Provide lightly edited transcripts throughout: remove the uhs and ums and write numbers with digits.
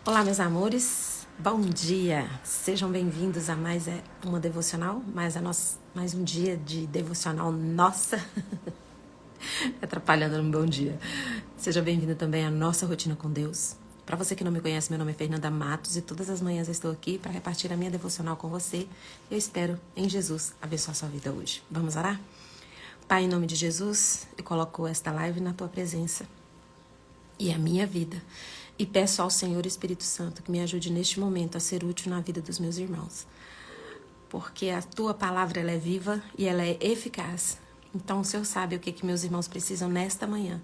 Olá, meus amores, bom dia, sejam bem-vindos a mais uma devocional, mais um dia de devocional nossa, atrapalhando no bom dia. Seja bem-vindo também à nossa rotina com Deus. Para você que não me conhece, meu nome é Fernanda Matos e todas as manhãs eu estou aqui para repartir a minha devocional com você. Eu espero, em Jesus, abençoar sua vida hoje. Vamos orar? Pai, em nome de Jesus, eu coloco esta live na tua presença e a minha vida. E peço ao Senhor Espírito Santo que me ajude neste momento a ser útil na vida dos meus irmãos. Porque a tua palavra ela é viva e ela é eficaz. Então o Senhor sabe o que meus irmãos precisam nesta manhã.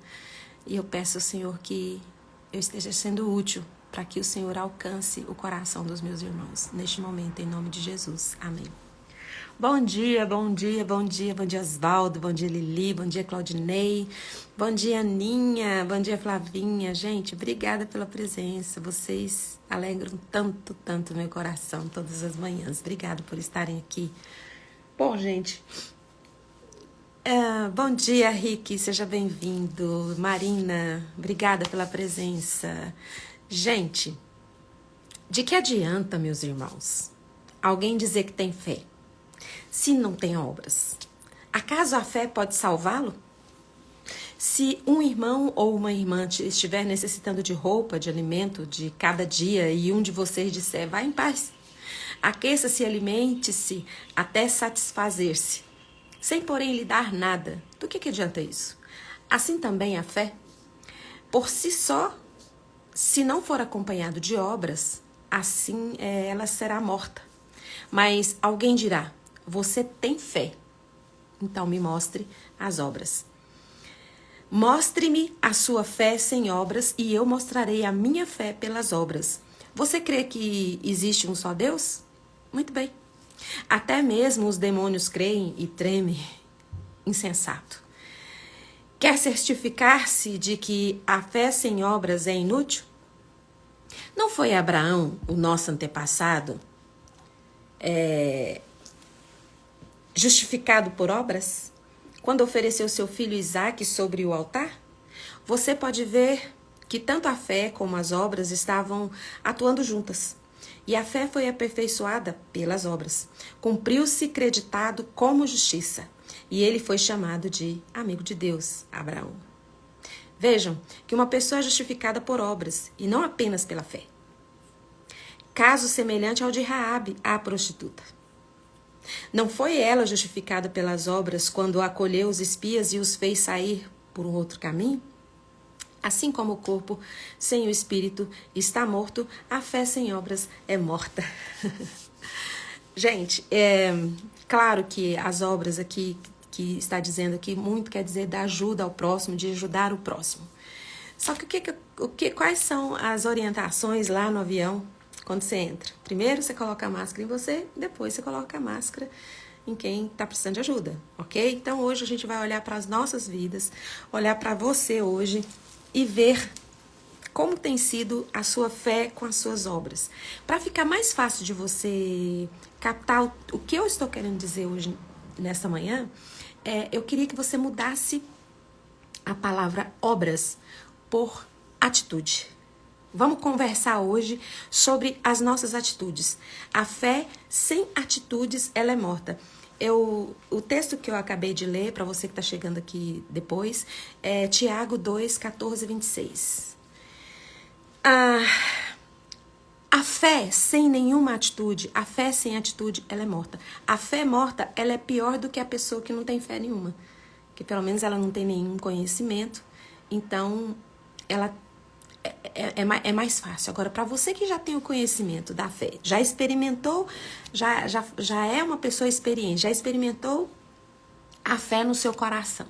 E eu peço ao Senhor que eu esteja sendo útil para que o Senhor alcance o coração dos meus irmãos. Neste momento, em nome de Jesus. Amém. Bom dia, bom dia, bom dia, bom dia Osvaldo, bom dia Lili, bom dia Claudinei, bom dia Aninha, bom dia Flavinha. Gente, obrigada pela presença, vocês alegram tanto meu coração todas as manhãs. Obrigada por estarem aqui. Bom, gente, bom dia Rick, seja bem-vindo. Marina, obrigada pela presença. Gente, de que adianta, meus irmãos, alguém dizer que tem fé se não tem obras? Acaso a fé pode salvá-lo? Se um irmão ou uma irmã estiver necessitando de roupa, de alimento de cada dia e um de vocês disser, vá em paz, aqueça-se e alimente-se até satisfazer-se, sem porém lhe dar nada, do que adianta isso? Assim também a fé, por si só, se não for acompanhado de obras, assim ela será morta. Mas alguém dirá, você tem fé, então me mostre as obras. Mostre-me a sua fé sem obras e eu mostrarei a minha fé pelas obras. Você crê que existe um só Deus? Muito bem. Até mesmo os demônios creem e tremem. Insensato. Quer certificar-se de que a fé sem obras é inútil? Não foi Abraão, o nosso antepassado, justificado por obras, quando ofereceu seu filho Isaque sobre o altar? Você pode ver que tanto a fé como as obras estavam atuando juntas. E a fé foi aperfeiçoada pelas obras. Cumpriu-se creditado como justiça. E ele foi chamado de amigo de Deus, Abraão. Vejam que uma pessoa é justificada por obras e não apenas pela fé. Caso semelhante ao de Raabe, a prostituta. Não foi ela justificada pelas obras quando acolheu os espias e os fez sair por um outro caminho? Assim como o corpo sem o espírito está morto, a fé sem obras é morta. Gente, claro que as obras aqui, que está dizendo aqui, muito quer dizer da ajuda ao próximo, de ajudar o próximo. Só que quais são as orientações lá no avião? Quando você entra, primeiro você coloca a máscara em você, depois você coloca a máscara em quem está precisando de ajuda, ok? Então hoje a gente vai olhar para as nossas vidas, olhar para você hoje e ver como tem sido a sua fé com as suas obras. Para ficar mais fácil de você captar o que eu estou querendo dizer hoje, nessa manhã, eu queria que você mudasse a palavra obras por atitude. Vamos conversar hoje sobre as nossas atitudes. A fé sem atitudes, ela é morta. O texto que eu acabei de ler, para você que está chegando aqui depois, é Tiago 2, 14 e 26. A fé sem nenhuma atitude, a fé sem atitude, ela é morta. A fé morta, ela é pior do que a pessoa que não tem fé nenhuma. Que pelo menos ela não tem nenhum conhecimento, então ela é mais fácil. Agora, para você que já tem o conhecimento da fé, já experimentou, já é uma pessoa experiente, já experimentou a fé no seu coração,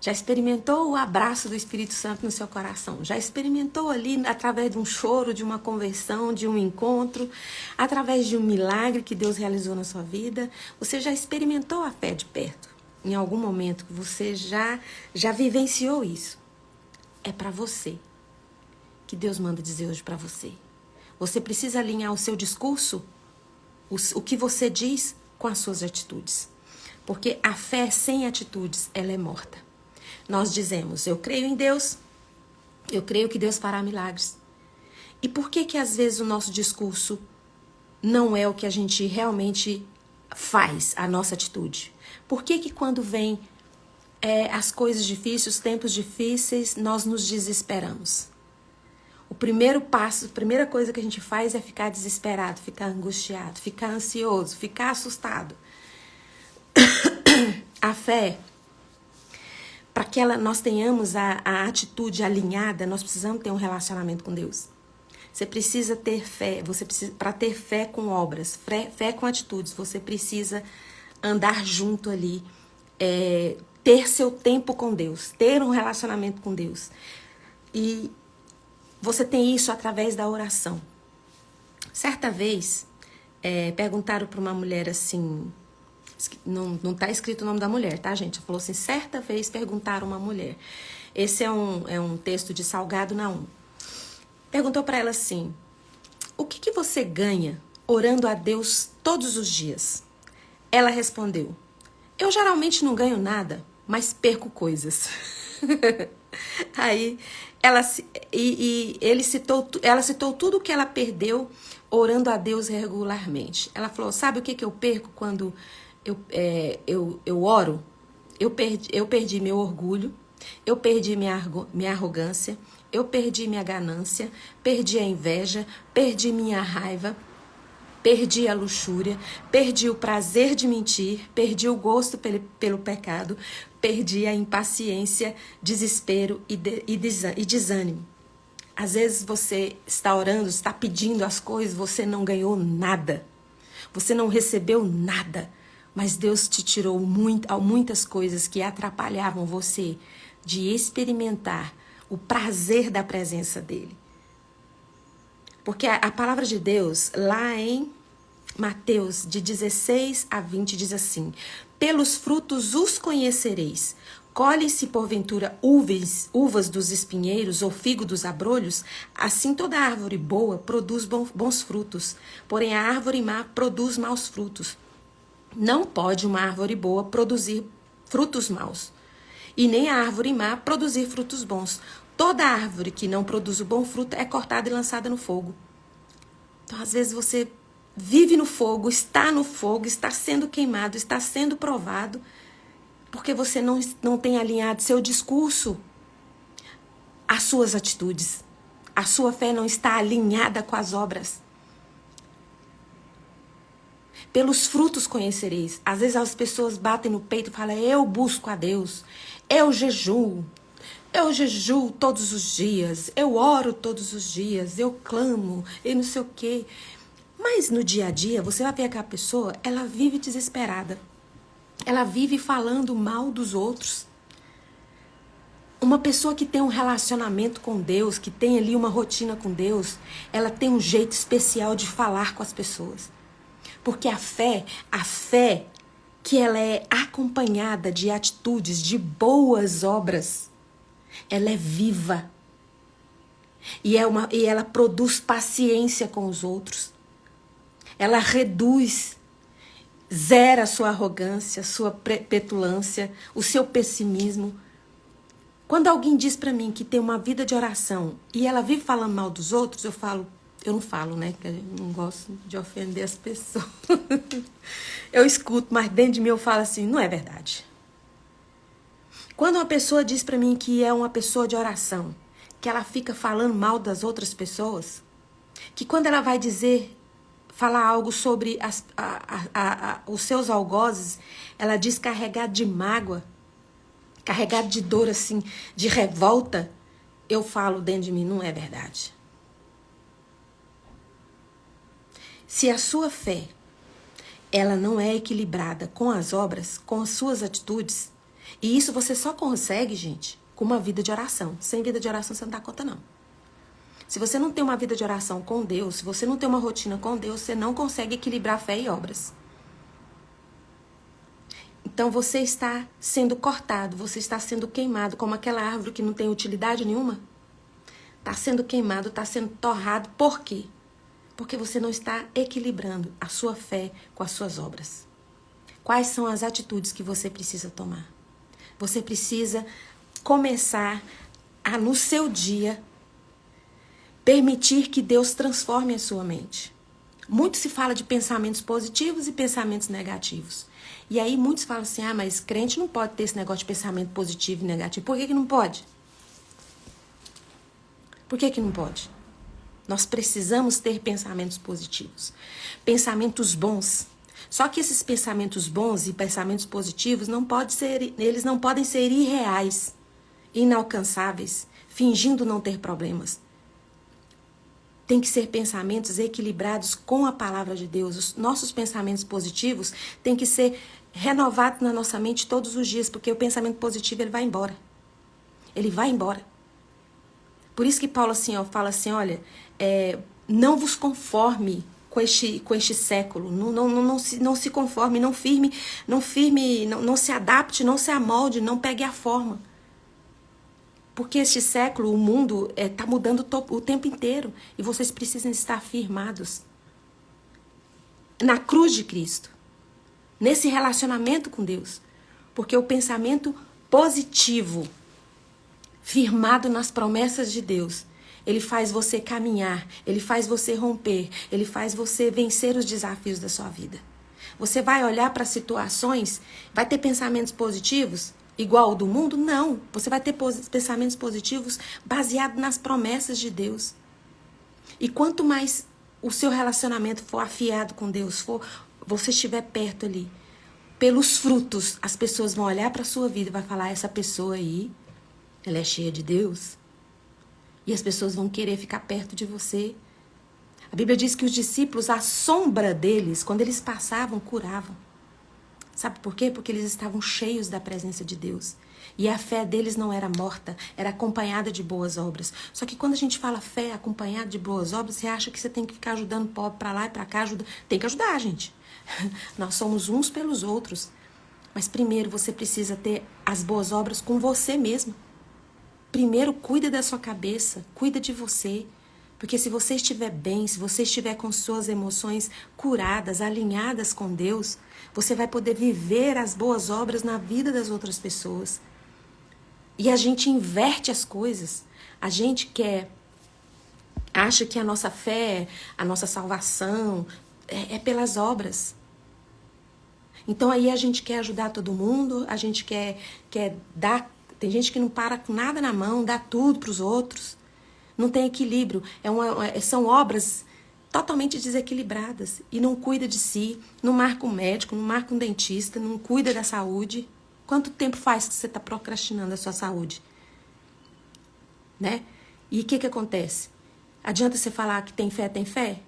já experimentou o abraço do Espírito Santo no seu coração, já experimentou ali através de um choro, de uma conversão, de um encontro, através de um milagre que Deus realizou na sua vida, você já experimentou a fé de perto. Em algum momento você já vivenciou isso. É para você que Deus manda dizer hoje para você. Você precisa alinhar o seu discurso, o que você diz, com as suas atitudes. Porque a fé sem atitudes, ela é morta. Nós dizemos, eu creio em Deus, eu creio que Deus fará milagres. E por que que às vezes o nosso discurso não é o que a gente realmente faz, a nossa atitude? Por que que quando vem as coisas difíceis, os tempos difíceis, nós nos desesperamos? O primeiro passo, a primeira coisa que a gente faz é ficar desesperado, ficar angustiado, ficar ansioso, ficar assustado. A fé, para que nós tenhamos a atitude alinhada, nós precisamos ter um relacionamento com Deus. Você precisa ter fé, para ter fé com obras, fé com atitudes, você precisa andar junto ali, ter seu tempo com Deus, ter um relacionamento com Deus. E você tem isso através da oração. Certa vez, perguntaram para uma mulher assim, não está escrito o nome da mulher, tá, gente? Falou assim, certa vez perguntaram uma mulher. Esse é um texto de Salgado Naum. Perguntou para ela assim, o que você ganha orando a Deus todos os dias? Ela respondeu, eu geralmente não ganho nada, mas perco coisas. Aí ela citou tudo o que ela perdeu orando a Deus regularmente. Ela falou, sabe o que eu perco quando eu oro? Eu perdi meu orgulho, eu perdi minha arrogância, eu perdi minha ganância, perdi a inveja, perdi minha raiva, perdi a luxúria, perdi o prazer de mentir, perdi o gosto pelo pecado, perdi a impaciência, desespero e desânimo. Às vezes você está orando, está pedindo as coisas, você não ganhou nada, você não recebeu nada, mas Deus te tirou muitas coisas que atrapalhavam você de experimentar o prazer da presença dele. Porque a palavra de Deus, lá em Mateus, de 16 a 20, diz assim, pelos frutos os conhecereis. Colhem-se, porventura, uvas dos espinheiros ou figo dos abrolhos? Assim toda árvore boa produz bons frutos, porém a árvore má produz maus frutos. Não pode uma árvore boa produzir frutos maus, e nem a árvore má produzir frutos bons. Toda árvore que não produz o bom fruto é cortada e lançada no fogo. Então, às vezes, você vive no fogo, está sendo queimado, está sendo provado, porque você não tem alinhado seu discurso às suas atitudes. A sua fé não está alinhada com as obras. Pelos frutos conhecereis. Às vezes as pessoas batem no peito e falam, eu busco a Deus, eu jejuo todos os dias, eu oro todos os dias, eu clamo, e não sei o quê. Mas no dia a dia, você vai ver aquela pessoa, ela vive desesperada. Ela vive falando mal dos outros. Uma pessoa que tem um relacionamento com Deus, que tem ali uma rotina com Deus, ela tem um jeito especial de falar com as pessoas. Porque a fé que ela é acompanhada de atitudes, de boas obras, ela é viva. E ela produz paciência com os outros. Ela reduz, zera a sua arrogância, a sua petulância, o seu pessimismo. Quando alguém diz pra mim que tem uma vida de oração e ela vive falando mal dos outros, eu não falo, né? Porque eu não gosto de ofender as pessoas. Eu escuto, mas dentro de mim eu falo assim, não é verdade. Quando uma pessoa diz pra mim que é uma pessoa de oração, que ela fica falando mal das outras pessoas, que quando ela vai falar algo sobre os seus algozes, ela diz carregado de mágoa, carregado de dor, assim, de revolta, eu falo dentro de mim, não é verdade. Se a sua fé, ela não é equilibrada com as obras, com as suas atitudes, e isso você só consegue, gente, com uma vida de oração. Sem vida de oração você não dá conta, não. Se você não tem uma vida de oração com Deus, se você não tem uma rotina com Deus, você não consegue equilibrar fé e obras. Então você está sendo cortado, você está sendo queimado, como aquela árvore que não tem utilidade nenhuma. Está sendo queimado, está sendo torrado. Por quê? Porque você não está equilibrando a sua fé com as suas obras. Quais são as atitudes que você precisa tomar? Você precisa começar a, no seu dia, Permitir que Deus transforme a sua mente. Muito se fala de pensamentos positivos e pensamentos negativos. E aí muitos falam assim, mas crente não pode ter esse negócio de pensamento positivo e negativo. Por que não pode? Por que não pode? Nós precisamos ter pensamentos positivos. Pensamentos bons. Só que esses pensamentos bons e pensamentos positivos eles não podem ser irreais, inalcançáveis, fingindo não ter problemas. Tem que ser pensamentos equilibrados com a palavra de Deus. Os nossos pensamentos positivos têm que ser renovados na nossa mente todos os dias, porque o pensamento positivo ele vai embora. Ele vai embora. Por isso que Paulo fala assim, olha, não vos conforme com este século, não se conforme, não se adapte, não se amolde, não pegue a forma. Porque este século, o mundo está mudando o tempo inteiro. E vocês precisam estar firmados na cruz de Cristo. Nesse relacionamento com Deus. Porque o pensamento positivo, firmado nas promessas de Deus, ele faz você caminhar, ele faz você romper, ele faz você vencer os desafios da sua vida. Você vai olhar para situações, vai ter pensamentos positivos, igual ao do mundo? Não. Você vai ter pensamentos positivos baseados nas promessas de Deus. E quanto mais o seu relacionamento for afiado com Deus, você estiver perto ali, pelos frutos, as pessoas vão olhar para a sua vida e vão falar, essa pessoa aí, ela é cheia de Deus. E as pessoas vão querer ficar perto de você. A Bíblia diz que os discípulos, a sombra deles, quando eles passavam, curavam. Sabe por quê? Porque eles estavam cheios da presença de Deus. E a fé deles não era morta, era acompanhada de boas obras. Só que quando a gente fala fé acompanhada de boas obras, você acha que você tem que ficar ajudando o pobre para lá e para cá. Tem que ajudar, gente. Nós somos uns pelos outros. Mas primeiro você precisa ter as boas obras com você mesmo. Primeiro, cuida da sua cabeça, cuida de você. Porque se você estiver bem, se você estiver com suas emoções curadas, alinhadas com Deus, você vai poder viver as boas obras na vida das outras pessoas. E a gente inverte as coisas. A gente acha que a nossa fé, a nossa salvação é pelas obras. Então aí a gente quer ajudar todo mundo, a gente quer dar. Tem gente que não para com nada na mão, dá tudo para os outros. Não tem equilíbrio. São obras totalmente desequilibradas. E não cuida de si, não marca um médico, não marca um dentista, não cuida da saúde. Quanto tempo faz que você está procrastinando a sua saúde? Né? E o que acontece? Adianta você falar que tem fé, tem fé?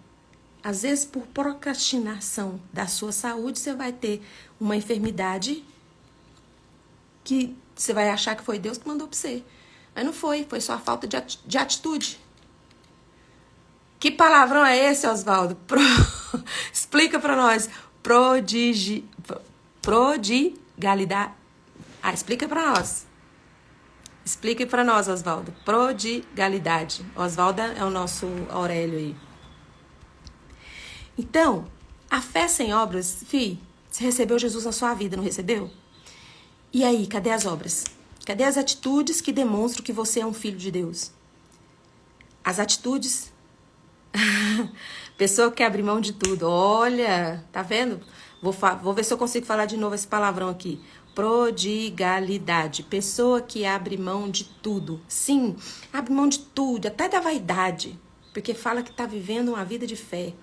Às vezes, por procrastinação da sua saúde, você vai ter uma enfermidade que você vai achar que foi Deus que mandou para você. Mas não foi só a falta de atitude. Que palavrão é esse, Oswaldo? Explica para nós. Prodigalidade. Explica para nós. Explique para nós, Oswaldo. Prodigalidade. Oswaldo é o nosso Aurélio aí. Então, a fé sem obras, você recebeu Jesus na sua vida, não recebeu? E aí, cadê as obras? Cadê as atitudes que demonstram que você é um filho de Deus? As atitudes. Pessoa que quer abrir mão de tudo. Olha, tá vendo? Vou ver se eu consigo falar de novo esse palavrão aqui. Prodigalidade. Pessoa que abre mão de tudo. Sim, abre mão de tudo, até da vaidade. Porque fala que tá vivendo uma vida de fé.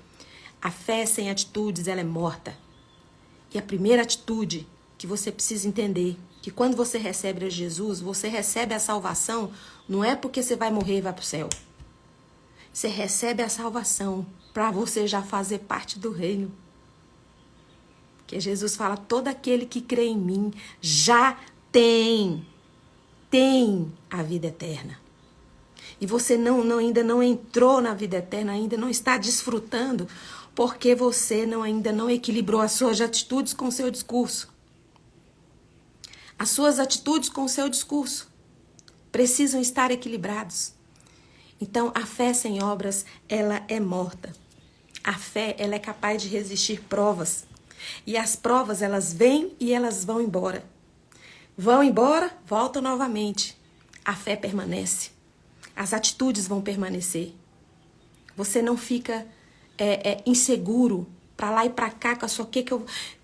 A fé sem atitudes, ela é morta. E a primeira atitude que você precisa entender, que quando você recebe a Jesus, você recebe a salvação, não é porque você vai morrer e vai para o céu. Você recebe a salvação para você já fazer parte do reino. Porque Jesus fala, todo aquele que crê em mim já tem a vida eterna. E você ainda não entrou na vida eterna, ainda não está desfrutando, porque você ainda não equilibrou as suas atitudes com o seu discurso. As suas atitudes com o seu discurso precisam estar equilibrados. Então, a fé sem obras, ela é morta. A fé, ela é capaz de resistir provas. E as provas, elas vêm e elas vão embora. Vão embora, voltam novamente. A fé permanece. As atitudes vão permanecer. Você não fica inseguro para lá e para cá com a sua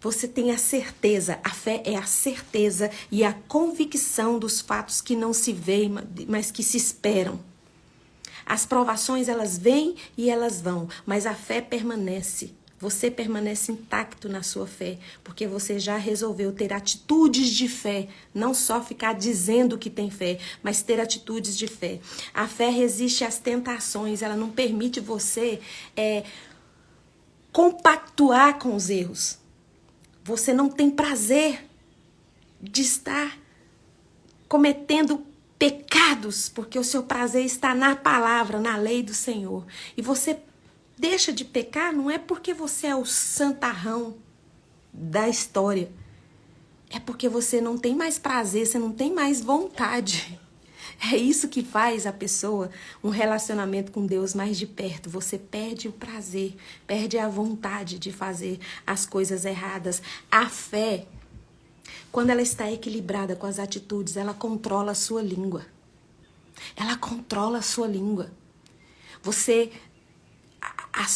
você tem a certeza. A fé é a certeza e a convicção dos fatos que não se veem, mas que se esperam. As provações, elas vêm e elas vão, mas a fé permanece. Você permanece intacto na sua fé, porque você já resolveu ter atitudes de fé, não só ficar dizendo que tem fé, mas ter atitudes de fé. A fé resiste às tentações, ela não permite você compactuar com os erros. Você não tem prazer de estar cometendo pecados, porque o seu prazer está na palavra, na lei do Senhor. E você deixa de pecar não é porque você é o santarrão da história. É porque você não tem mais prazer, você não tem mais vontade. É isso que faz a pessoa, um relacionamento com Deus mais de perto. Você perde o prazer, perde a vontade de fazer as coisas erradas. A fé, quando ela está equilibrada com as atitudes, ela controla a sua língua. Ela controla a sua língua. As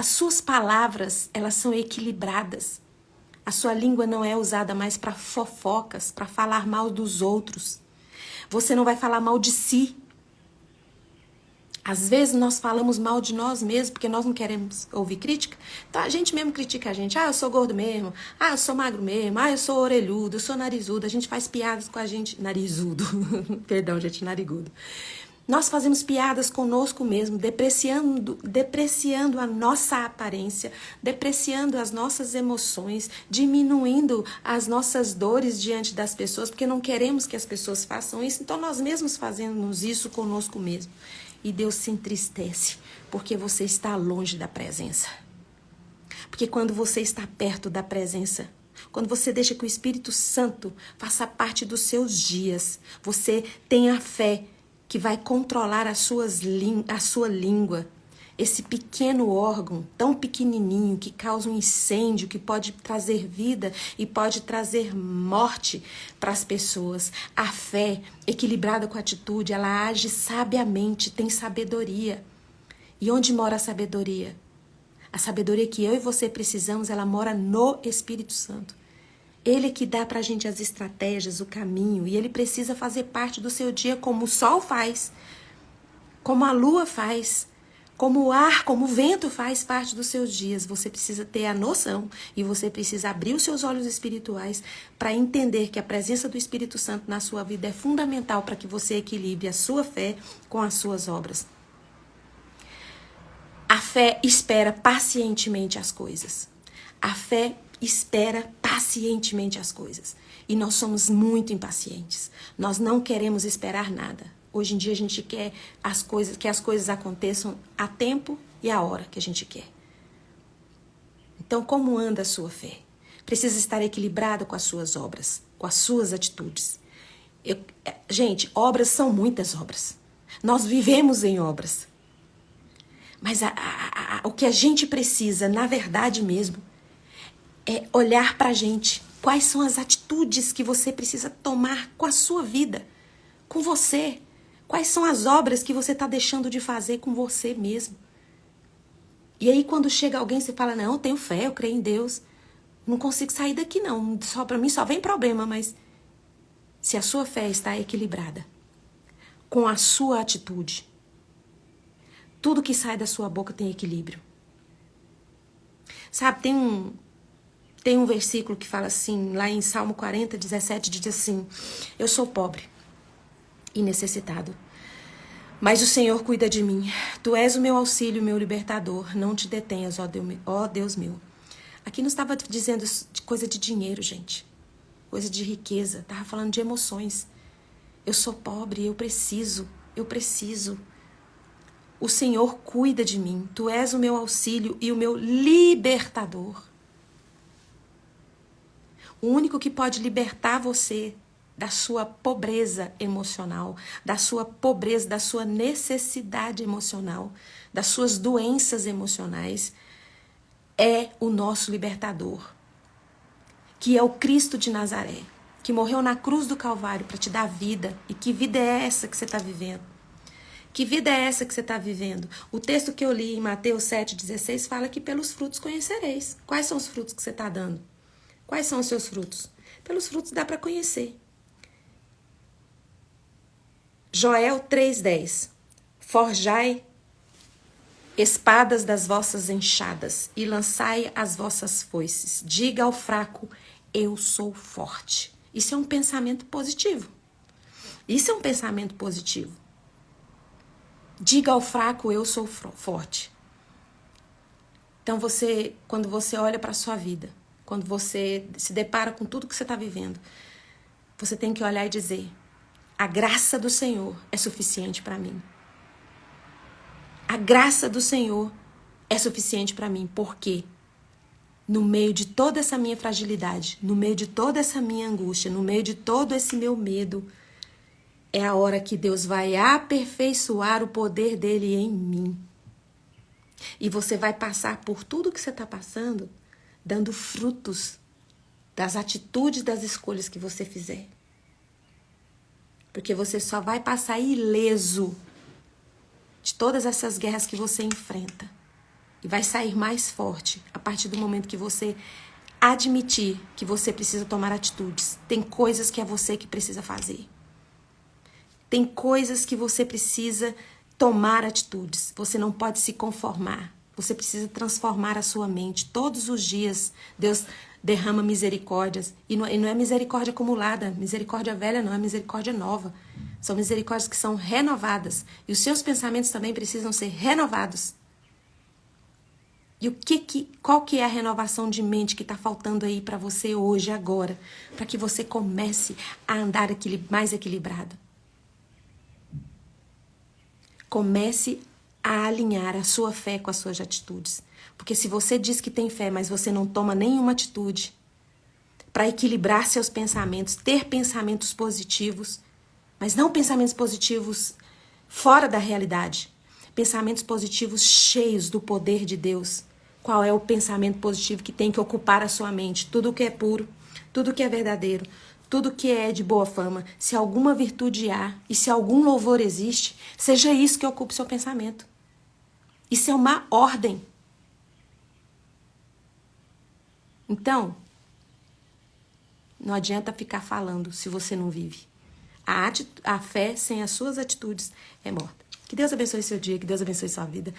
suas palavras, elas são equilibradas. A sua língua não é usada mais para fofocas, para falar mal dos outros. Você não vai falar mal de si. Às vezes nós falamos mal de nós mesmos porque nós não queremos ouvir crítica. Então a gente mesmo critica a gente. Eu sou gordo mesmo. Eu sou magro mesmo. Eu sou orelhudo, eu sou narizudo. A gente faz piadas com a gente. Narizudo. Perdão, gente, narigudo. Nós fazemos piadas conosco mesmo, depreciando a nossa aparência, depreciando as nossas emoções, diminuindo as nossas dores diante das pessoas, porque não queremos que as pessoas façam isso. Então nós mesmos fazemos isso conosco mesmo. E Deus se entristece, porque você está longe da presença. Porque quando você está perto da presença, quando você deixa que o Espírito Santo faça parte dos seus dias, você tem a fé que vai controlar a sua língua. Esse pequeno órgão, tão pequenininho, que causa um incêndio, que pode trazer vida e pode trazer morte para as pessoas. A fé, equilibrada com a atitude, ela age sabiamente, tem sabedoria. E onde mora a sabedoria? A sabedoria que eu e você precisamos, ela mora no Espírito Santo. Ele que dá pra gente as estratégias, o caminho, e ele precisa fazer parte do seu dia como o sol faz, como a lua faz, como o ar, como o vento faz parte dos seus dias. Você precisa ter a noção e você precisa abrir os seus olhos espirituais para entender que a presença do Espírito Santo na sua vida é fundamental para que você equilibre a sua fé com as suas obras. A fé espera pacientemente as coisas. A fé espera pacientemente as coisas. E nós somos muito impacientes. Nós não queremos esperar nada. Hoje em dia a gente quer que as coisas aconteçam a tempo e a hora que a gente quer. Então, como anda a sua fé? Precisa estar equilibrada com as suas obras, com as suas atitudes. Gente, obras são muitas obras. Nós vivemos em obras. Mas o que a gente precisa, na verdade mesmo, é olhar pra gente. Quais são as atitudes que você precisa tomar com a sua vida, com você? Quais são as obras que você está deixando de fazer com você mesmo? E aí quando chega alguém, você fala, não, eu tenho fé, eu creio em Deus. Não consigo sair daqui não, para mim só vem problema. Mas se a sua fé está equilibrada com a sua atitude, tudo que sai da sua boca tem equilíbrio. Sabe, tem um versículo que fala assim, lá em Salmo 40, 17, diz assim: eu sou pobre e necessitado, mas o Senhor cuida de mim. Tu és o meu auxílio, meu libertador. Não te detenhas, ó Deus meu. Aqui não estava dizendo de coisa de dinheiro, gente. Coisa de riqueza. Estava falando de emoções. Eu sou pobre, eu preciso. O Senhor cuida de mim. Tu és o meu auxílio e o meu libertador. O único que pode libertar você da sua pobreza emocional, da sua pobreza, da sua necessidade emocional, das suas doenças emocionais, é o nosso libertador, que é o Cristo de Nazaré, que morreu na cruz do Calvário para te dar vida. E que vida é essa que você está vivendo? Que vida é essa que você está vivendo? O texto que eu li em Mateus 7,16 fala que pelos frutos conhecereis. Quais são os frutos que você está dando? Quais são os seus frutos? Pelos frutos dá para conhecer. Joel 3,10. Forjai espadas das vossas enxadas e lançai as vossas foices. Diga ao fraco, eu sou forte. Isso é um pensamento positivo. Isso é um pensamento positivo. Diga ao fraco, eu sou forte. Então quando você olha para a sua vida, quando você se depara com tudo que você está vivendo, você tem que olhar e dizer, a graça do Senhor é suficiente para mim. A graça do Senhor é suficiente para mim. Por quê? No meio de toda essa minha fragilidade, no meio de toda essa minha angústia, no meio de todo esse meu medo, é a hora que Deus vai aperfeiçoar o poder dele em mim. E você vai passar por tudo que você está passando, dando frutos das atitudes, das escolhas que você fizer. Porque você só vai passar ileso de todas essas guerras que você enfrenta. E vai sair mais forte a partir do momento que você admitir que você precisa tomar atitudes. Tem coisas que é você que precisa fazer. Tem coisas que você precisa tomar atitudes. Você não pode se conformar. Você precisa transformar a sua mente. Todos os dias, Deus derrama misericórdias. E não é misericórdia acumulada. Misericórdia velha não, é misericórdia nova. São misericórdias que são renovadas. E os seus pensamentos também precisam ser renovados. E qual que é a renovação de mente que está faltando aí para você hoje, agora? Para que você comece a andar mais equilibrado. Comece a alinhar a sua fé com as suas atitudes. Porque se você diz que tem fé, mas você não toma nenhuma atitude para equilibrar seus pensamentos, ter pensamentos positivos, mas não pensamentos positivos fora da realidade, pensamentos positivos cheios do poder de Deus. Qual é o pensamento positivo que tem que ocupar a sua mente? Tudo que é puro, tudo que é verdadeiro, tudo que é de boa fama, se alguma virtude há e se algum louvor existe, seja isso que ocupe seu pensamento. Isso é uma ordem. Então, não adianta ficar falando se você não vive. A fé sem as suas atitudes é morta. Que Deus abençoe seu dia, que Deus abençoe sua vida.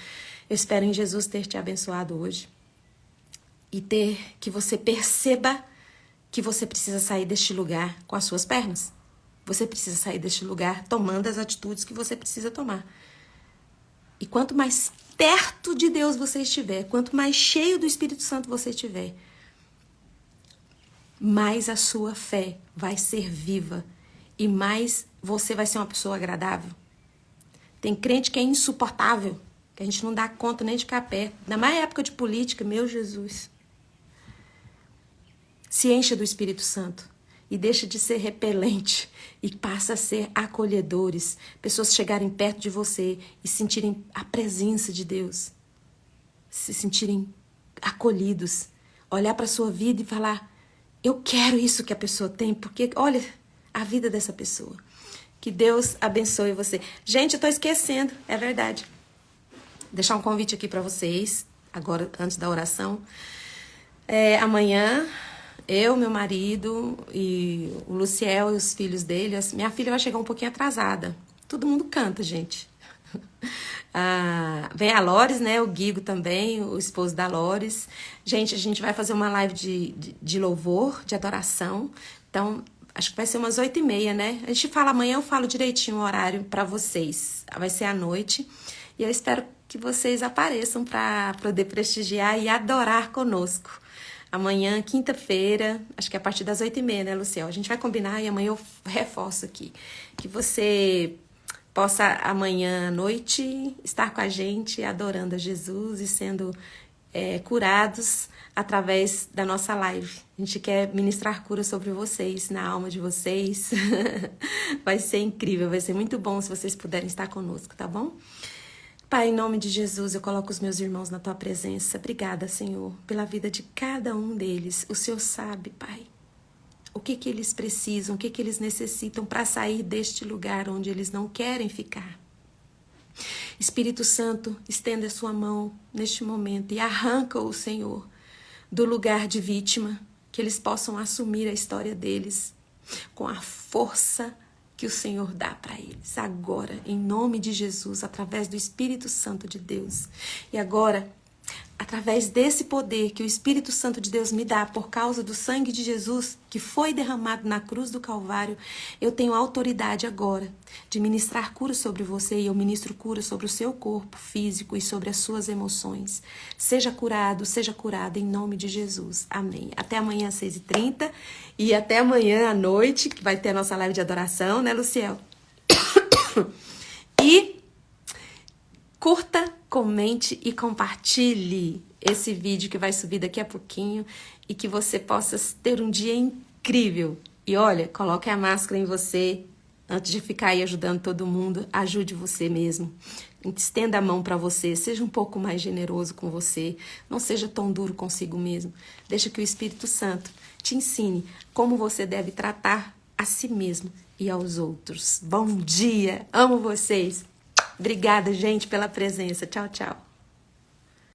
Eu espero em Jesus ter te abençoado hoje. E que você perceba que você precisa sair deste lugar com as suas pernas. Você precisa sair deste lugar tomando as atitudes que você precisa tomar. E quanto mais perto de Deus você estiver, quanto mais cheio do Espírito Santo você estiver, mais a sua fé vai ser viva e mais você vai ser uma pessoa agradável. Tem crente que é insuportável, que a gente não dá conta nem de ficar perto. Na mais época de política, meu Jesus. Se encha do Espírito Santo e deixa de ser repelente e passa a ser acolhedores. Pessoas chegarem perto de você e sentirem a presença de Deus. Se sentirem acolhidos. Olhar para a sua vida e falar, eu quero isso que a pessoa tem, porque olha a vida dessa pessoa. Que Deus abençoe você. Gente, eu tô esquecendo, é verdade. Deixar um convite aqui para vocês, agora, antes da oração. Amanhã, eu, meu marido e o Luciel e os filhos dele, minha filha vai chegar um pouquinho atrasada. Todo mundo canta, gente. Vem a Lores, né? O Guigo também, o esposo da Lores. Gente, a gente vai fazer uma live de louvor, de adoração. Então, acho que vai ser umas 8h30, né? A gente fala amanhã, eu falo direitinho o horário para vocês. Vai ser à noite. E eu espero que vocês apareçam para poder prestigiar e adorar conosco. Amanhã, quinta-feira, acho que é a partir das 8h30, né, Luciel? A gente vai combinar e amanhã eu reforço aqui. Que você possa amanhã à noite estar com a gente, adorando a Jesus e sendo curados através da nossa live. A gente quer ministrar cura sobre vocês, na alma de vocês. Vai ser incrível, vai ser muito bom se vocês puderem estar conosco, tá bom? Pai, em nome de Jesus, eu coloco os meus irmãos na Tua presença. Obrigada, Senhor, pela vida de cada um deles. O Senhor sabe, Pai, o que eles precisam, o que eles necessitam para sair deste lugar onde eles não querem ficar. Espírito Santo, estenda a sua mão neste momento e arranca-o, Senhor, do lugar de vítima, que eles possam assumir a história deles com a força que o Senhor dá para eles. Agora, em nome de Jesus, através do Espírito Santo de Deus. E agora, através desse poder que o Espírito Santo de Deus me dá por causa do sangue de Jesus que foi derramado na cruz do Calvário, eu tenho autoridade agora de ministrar cura sobre você, e eu ministro cura sobre o seu corpo físico e sobre as suas emoções. Seja curado, seja curada em nome de Jesus. Amém. Até amanhã às 6h30 e até amanhã à noite, que vai ter a nossa live de adoração, né, Luciel? E curta, comente e compartilhe esse vídeo que vai subir daqui a pouquinho e que você possa ter um dia incrível. E olha, coloque a máscara em você antes de ficar aí ajudando todo mundo. Ajude você mesmo. Estenda a mão para você. Seja um pouco mais generoso com você. Não seja tão duro consigo mesmo. Deixa que o Espírito Santo te ensine como você deve tratar a si mesmo e aos outros. Bom dia! Amo vocês! Obrigada, gente, pela presença. Tchau, tchau.